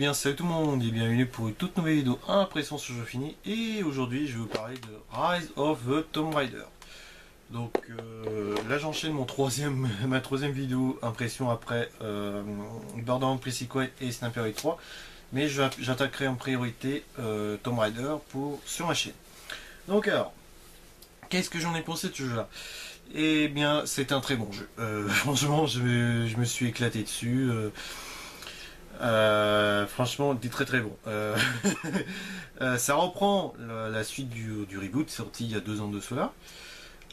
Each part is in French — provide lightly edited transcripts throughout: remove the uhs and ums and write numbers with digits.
bien salut tout le monde et bienvenue pour une toute nouvelle vidéo impression sur jeu fini. Et aujourd'hui je vais vous parler de Rise of the Tomb Raider. Donc là j'enchaîne ma troisième vidéo impression après Borderlands Pre-Sequel et Sniper Elite 3. Mais j'attaquerai en priorité Tomb Raider sur ma chaîne. Donc alors, qu'est-ce que j'en ai pensé de ce jeu là? Eh bien c'est un très bon jeu. Franchement je me suis éclaté dessus. Franchement, il est très très bon. Ça reprend la suite du reboot sorti il y a 2 ans de cela,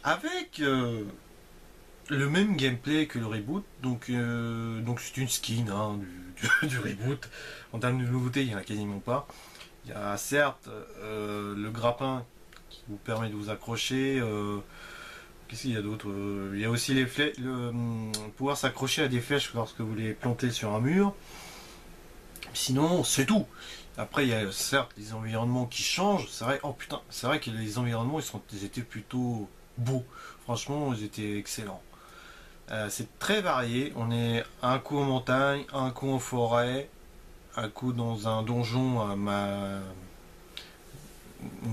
avec le même gameplay que le reboot. Donc c'est une skin hein, du reboot. En termes de nouveautés, il n'y en a quasiment pas. Il y a certes le grappin qui vous permet de vous accrocher. Qu'est-ce qu'il y a d'autre? Il y a aussi les flèches, pouvoir s'accrocher à des flèches lorsque vous les plantez sur un mur. Sinon, c'est tout. Après, il y a certes les environnements qui changent. C'est vrai, oh putain, c'est vrai que les environnements, ils étaient plutôt beaux. Franchement, ils étaient excellents. C'est très varié. On est un coup en montagne, un coup en forêt, un coup dans un donjon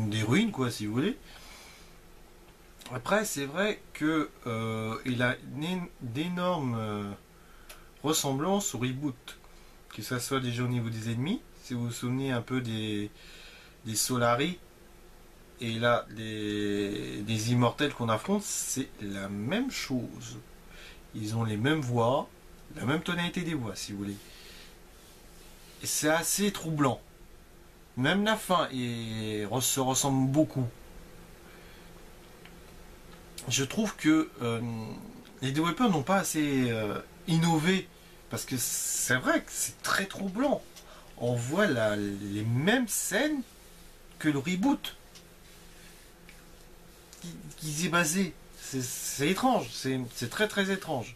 des ruines, quoi, si vous voulez. Après, c'est vrai que il a d'énormes ressemblances au reboot. Que ça soit déjà au niveau des ennemis, si vous vous souvenez un peu des Solari et là des immortels qu'on affronte, c'est la même chose. Ils ont les mêmes voix, la même tonalité des voix si vous voulez. Et c'est assez troublant. Même la fin se ressemble beaucoup. Je trouve que les développeurs n'ont pas assez innové. Parce que c'est vrai que c'est très troublant. On voit les mêmes scènes que le reboot qui y est basé. C'est étrange, c'est très très étrange.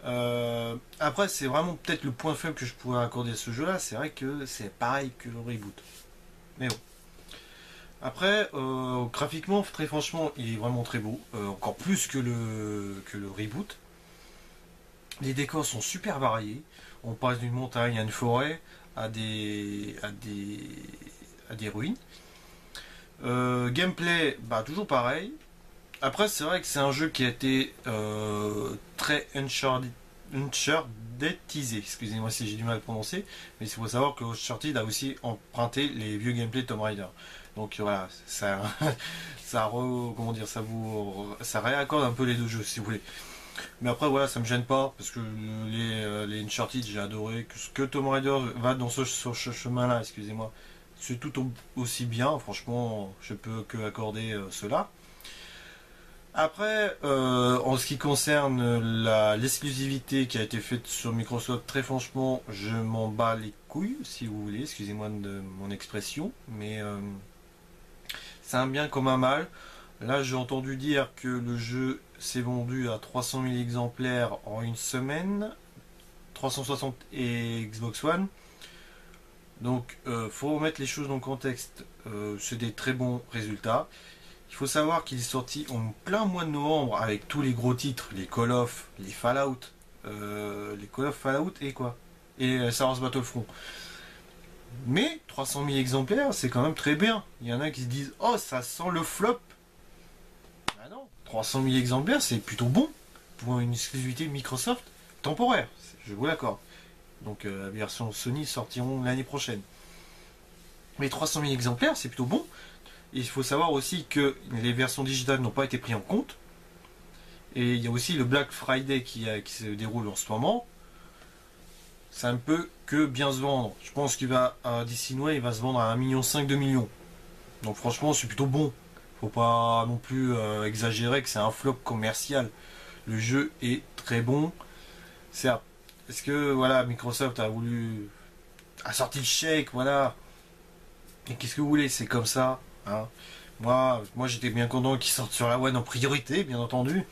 Après, c'est vraiment peut-être le point faible que je pourrais accorder à ce jeu-là. C'est vrai que c'est pareil que le reboot. Mais bon. Après, graphiquement, très franchement, il est vraiment très beau. Encore plus que le reboot. Les décors sont super variés. On passe d'une montagne à une forêt, à des ruines. Gameplay, bah toujours pareil. Après, c'est vrai que c'est un jeu qui a été très Unchartedisé. Excusez-moi si j'ai du mal à prononcer, mais il faut savoir que Uncharted a aussi emprunté les vieux gameplays de Tomb Raider. Donc voilà, ça réaccorde un peu les deux jeux si vous voulez. Mais après voilà, ça me gêne pas parce que les Uncharted j'ai adoré, que ce que Tomb Raider va dans ce chemin là, excusez-moi, c'est tout aussi bien, franchement je peux que accorder cela. Après en ce qui concerne l'exclusivité qui a été faite sur Microsoft, très franchement je m'en bats les couilles si vous voulez, excusez-moi de mon expression, mais c'est un bien comme un mal. Là j'ai entendu dire que le jeu s'est vendu à 300 000 exemplaires en une semaine, 360 et Xbox One. Donc faut remettre les choses dans le contexte, c'est des très bons résultats. Il faut savoir qu'il est sorti en plein mois de novembre avec tous les gros titres, les Call of, les Fallout, Fallout et quoi, et Star Wars Battlefront. Mais 300 000 exemplaires, c'est quand même très bien. Il y en a qui se disent oh ça sent le flop. 300 000 exemplaires, c'est plutôt bon pour une exclusivité Microsoft temporaire, je vous l'accorde. Donc la version Sony sortiront l'année prochaine. Mais 300 000 exemplaires, c'est plutôt bon. Et il faut savoir aussi que les versions digitales n'ont pas été prises en compte. Et il y a aussi le Black Friday qui se déroule en ce moment. C'est un peu que bien se vendre. Je pense qu'il va, d'ici Noël, il va se vendre à 1,5 million, 2 millions. Donc franchement, c'est plutôt bon. Faut pas non plus exagérer que c'est un flop commercial. Le jeu est très bon. Certes, est-ce que voilà, Microsoft a sorti le chèque, voilà. Et qu'est-ce que vous voulez, c'est comme ça. Hein. Moi j'étais bien content qu'il sorte sur la One en priorité, bien entendu.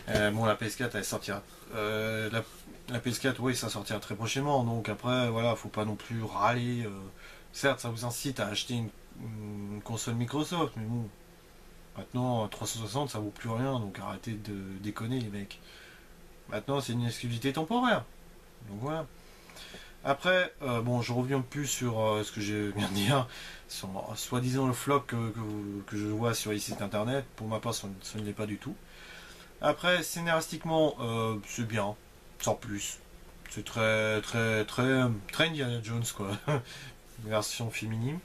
Bon, la PS4 elle sortira. La PS4, oui, ça sortira très prochainement. Donc après, voilà, faut pas non plus râler. Certes, ça vous incite à acheter une console Microsoft, mais bon, maintenant 360 ça vaut plus rien, donc arrêtez de déconner les mecs. Maintenant c'est une exclusivité temporaire, donc voilà. Après, bon, je reviens plus sur ce que je viens de dire, sur soi-disant le flop que je vois sur les sites internet. Pour ma part, ça ne l'est pas du tout. Après, scénaristiquement, c'est bien, sans plus. C'est très Indiana Jones, quoi. Version féminine.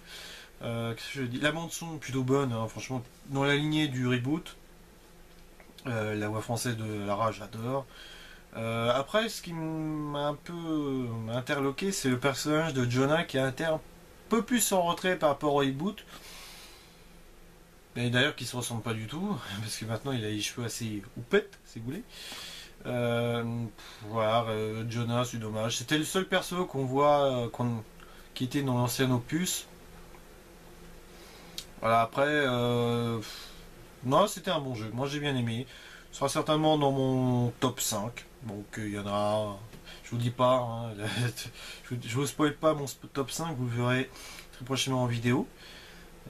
Qu'est-ce que je dis? La bande son plutôt bonne, hein, franchement, dans la lignée du reboot. La voix française de Lara, j'adore. Après, ce qui m'a un peu interloqué, c'est le personnage de Jonah qui a été un peu plus en retrait par rapport au reboot. Et d'ailleurs, qui se ressemble pas du tout, parce que maintenant il a les cheveux assez houpettes, si vous voulez. Voilà, Jonah, c'est dommage. C'était le seul perso qu'on voit, qui était dans l'ancien opus. Voilà, après, non, c'était un bon jeu. Moi, j'ai bien aimé. Ce sera certainement dans mon top 5. Donc, il y en a. Je vous dis pas. Hein, je vous spoil pas mon top 5. Vous le verrez très prochainement en vidéo.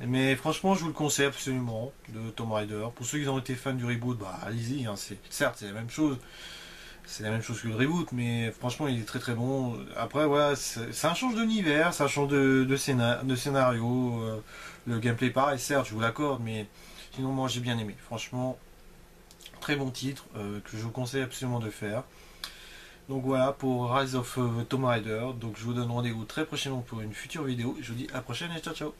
Mais franchement, je vous le conseille absolument de Tomb Raider. Pour ceux qui ont été fans du reboot, bah allez-y. Hein, certes, c'est la même chose. C'est la même chose que le reboot, mais franchement, il est très très bon. Après, voilà, c'est un change d'univers, ça change de scénario. Le gameplay, pareil, certes, je vous l'accorde, mais sinon, moi, j'ai bien aimé. Franchement, très bon titre que je vous conseille absolument de faire. Donc voilà pour Rise of Tomb Raider. Donc je vous donne rendez-vous très prochainement pour une future vidéo. Je vous dis à la prochaine et ciao ciao.